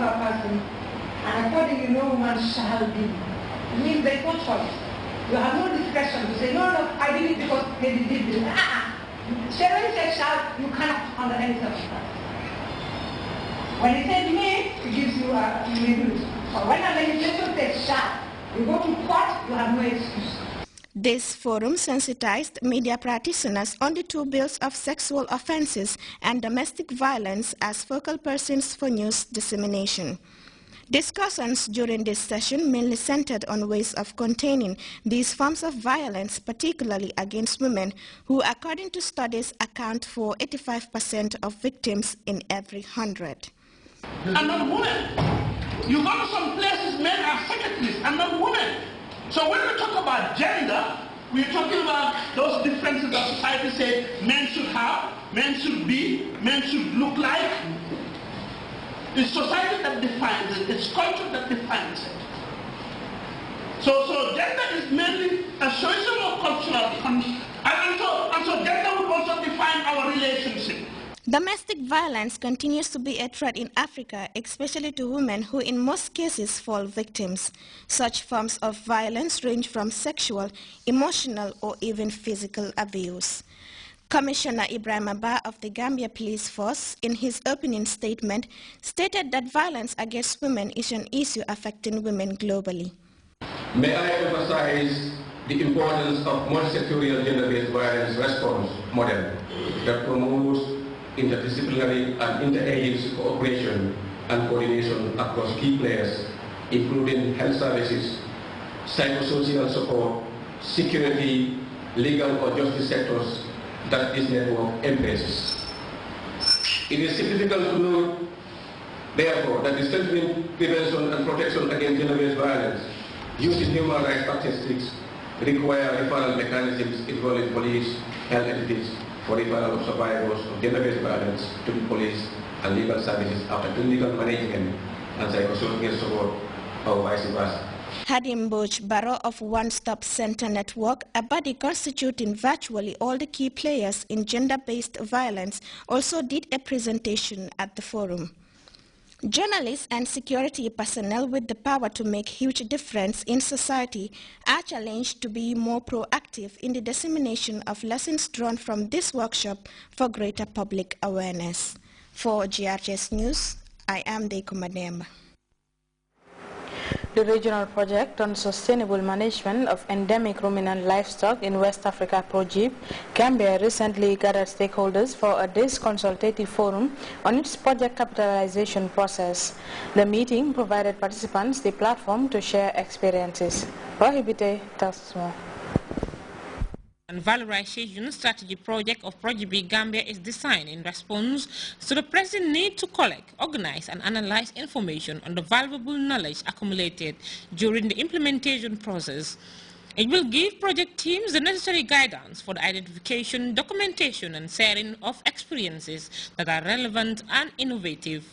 a person, and accordingly no woman shall be. It means there's no choice. You have no discretion to say, no, I did it because they did this. Sharon said shall, you cannot under any circumstance. When it says may, it gives you a may. But when a legislation says shall, you go to court, you have no excuse. This forum sensitized media practitioners on the two bills of sexual offenses and domestic violence as focal persons for news dissemination. Discussions during this session mainly centered on ways of containing these forms of violence, particularly against women, who, according to studies, account for 85% of victims in every 100. And not women. You go to some places, men are secretaries, and not women. So when we talk about gender, we're talking about those differences that society says men should have, men should be, men should look like. It's society that defines it, it's culture that defines it. So gender is mainly a social or cultural concept. And so gender would also define our relationship. Domestic violence continues to be a threat in Africa, especially to women who in most cases fall victims. Such forms of violence range from sexual, emotional, or even physical abuse. Commissioner Ibrahim Abba of the Gambia Police Force, in his opening statement, stated that violence against women is an issue affecting women globally. May I emphasize the importance of multisectorial gender-based violence response model that promotes interdisciplinary and interagency cooperation and coordination across key players, including health services, psychosocial support, security, legal or justice sectors that this network embraces. It is significant to note, therefore, that the strengthening prevention and protection against gender-based violence using human rights statistics require referral mechanisms involving police, health entities, for referral of survivors of gender-based violence to the police and legal services after clinical management and psychosocial support, or vice versa. Hadim Boch Barrow of One Stop Center Network, a body constituting virtually all the key players in gender-based violence, also did a presentation at the forum. Journalists and security personnel with the power to make huge difference in society are challenged to be more proactive in the dissemination of lessons drawn from this workshop for greater public awareness. For GRTS News, I am Deiko Mademba. The regional project on sustainable management of endemic ruminant livestock in West Africa, PROGIP, Gambia recently gathered stakeholders for a day's consultative forum on its project capitalization process. The meeting provided participants the platform to share experiences. Rohibite tells us more. And valorization strategy project of PROGIP Gambia is designed in response to the present need to collect, organize and analyze information on the valuable knowledge accumulated during the implementation process. It will give project teams the necessary guidance for the identification, documentation and sharing of experiences that are relevant and innovative.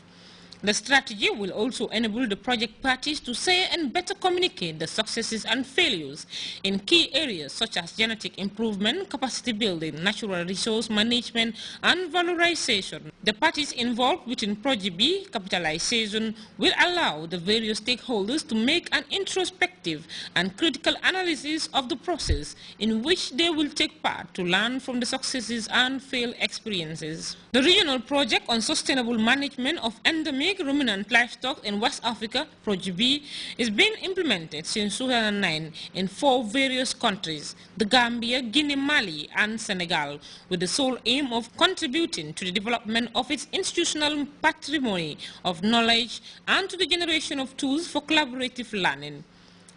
The strategy will also enable the project parties to share and better communicate the successes and failures in key areas such as genetic improvement, capacity building, natural resource management, and valorization. The parties involved within PROGIP capitalization will allow the various stakeholders to make an introspective and critical analysis of the process in which they will take part to learn from the successes and failed experiences. The regional project on sustainable management of endemic ruminant livestock in West Africa, PROGIP, is being implemented since 2009 in 4 various countries, the Gambia, Guinea, Mali, and Senegal, with the sole aim of contributing to the development of its institutional patrimony of knowledge and to the generation of tools for collaborative learning.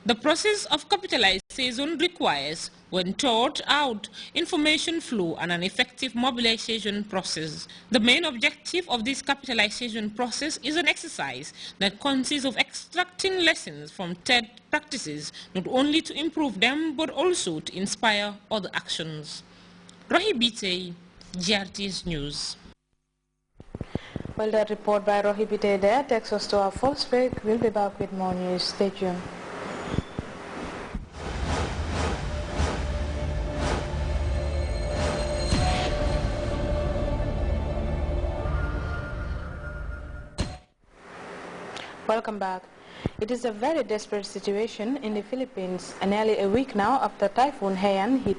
The process of capitalization requires, when thought out, information flow and an effective mobilization process. The main objective of this capitalization process is an exercise that consists of extracting lessons from TED practices, not only to improve them, but also to inspire other actions. Rohi Bite, GRTS News. Well, that report by Rohi Bite there takes us to our first break. We'll be back with more news. Stay tuned. Welcome back. It is a very desperate situation in the Philippines. Nearly a week now after Typhoon Haiyan hit,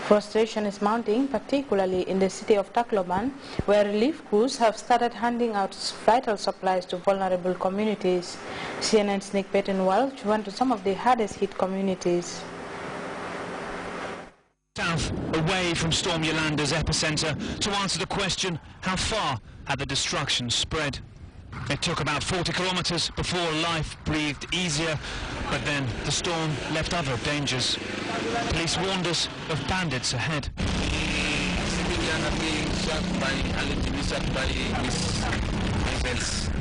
frustration is mounting, particularly in the city of Tacloban, where relief crews have started handing out vital supplies to vulnerable communities. CNN's Nick Pettenwell went to some of the hardest hit communities. South, away from Storm Yolanda's epicenter, to answer the question, how far had the destruction spread? It took about 40 kilometers before life breathed easier, but then the storm left other dangers. Police warned us of bandits ahead. Civilians are being shot by missiles.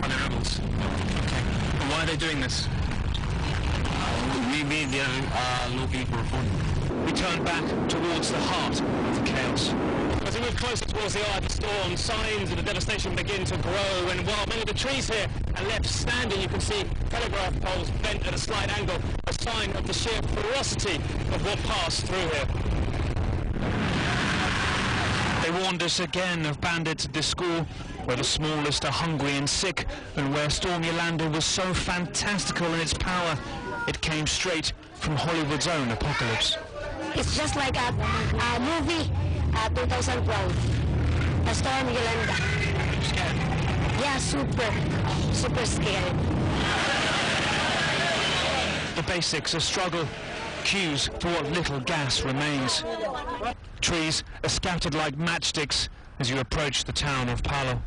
Are they rebels? Okay. And why are they doing this? Maybe they are looking for food. We turn back towards the heart of the chaos. As we move closer towards the eye of the storm, signs of the devastation begin to grow, and while many of the trees here are left standing, you can see telegraph poles bent at a slight angle, a sign of the sheer ferocity of what passed through here. They warned us again of bandits at this school, where the smallest are hungry and sick, and where Storm Yolanda was so fantastical in its power, it came straight from Hollywood's own apocalypse. It's just like a movie, 2012, a Storm Yolanda. Scared? Yeah, super scary. The basics of struggle, cues for what little gas remains. Trees are scattered like matchsticks as you approach the town of Palo.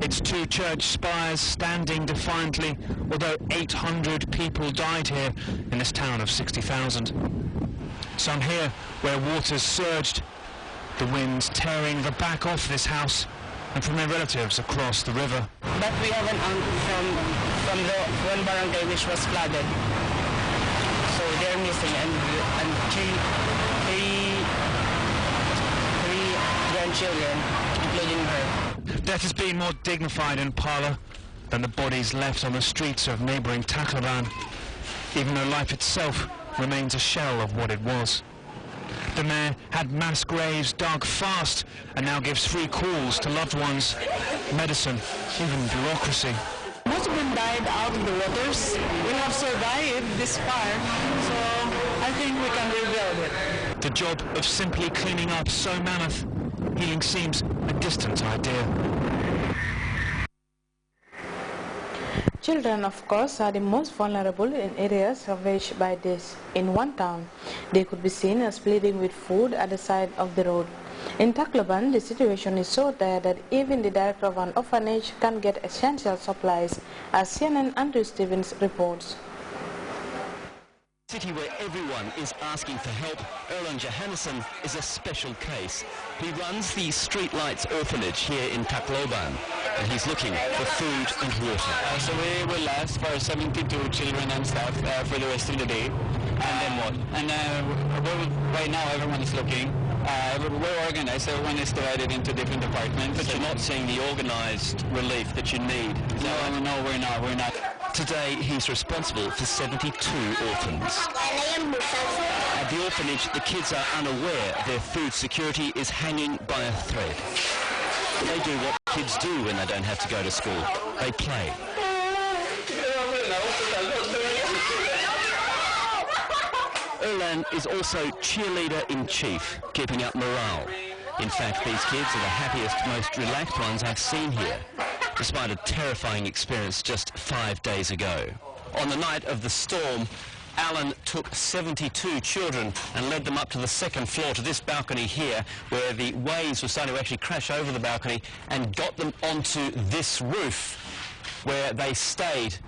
Its two church spires standing defiantly, although 800 people died here in this town of 60,000. Some here where waters surged, the winds tearing the back off this house and from their relatives across the river. But we have an uncle from the one barangay which was flooded. So they're missing, and three grandchildren, including her. Death has been more dignified in Pala than the bodies left on the streets of neighbouring Tacloban, even though life itself remains a shell of what it was. The mayor had mass graves dug fast and now gives free calls to loved ones, medicine, even bureaucracy. Most of them died out of the waters. We have survived this far, so I think we can rebuild it. The job of simply cleaning up so mammoth, healing seems a distant idea. Children, of course, are the most vulnerable in areas ravaged by this. In one town, they could be seen as pleading with food at the side of the road. In Tacloban, the situation is so dire that even the director of an orphanage can't get essential supplies, as CNN Andrew Stevens reports. A city where everyone is asking for help, Erland Johannesson is a special case. He runs the Streetlights Orphanage here in Tacloban, and he's looking for food and water. So we will last for 72 children and staff for the rest of the day. And then what? And right now everyone is looking. We're organized, everyone is divided into different departments. But you're not seeing the organized relief that you need. No, we're not. Today he's responsible for 72 orphans. At the orphanage, the kids are unaware their food security is hanging by a thread. They do what kids do when they don't have to go to school. They play. Erland is also cheerleader-in-chief, keeping up morale. In fact, these kids are the happiest, most relaxed ones I've seen here, despite a terrifying experience just 5 days ago. On the night of the storm, Alan took 72 children and led them up to the second floor, to this balcony here, where the waves were starting to actually crash over the balcony, and got them onto this roof, where they stayed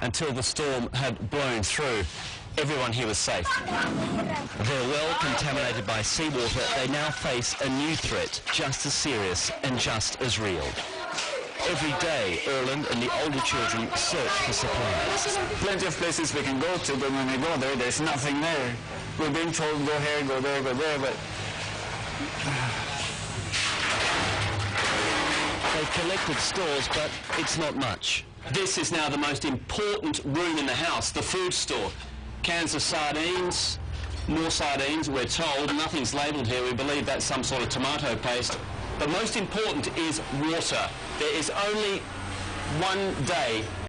until the storm had blown through. Everyone here was safe. They're well contaminated by seawater. They now face a new threat, just as serious and just as real. Every day, Erland and the older children search for supplies. Plenty of places we can go to, but when we go there, there's nothing there. We've been told go here, go there, but... They've collected stores, but it's not much. This is now the most important room in the house, the food store. Cans of sardines, more sardines, we're told. Nothing's labelled here. We believe that's some sort of tomato paste. But most important is water. There is only one day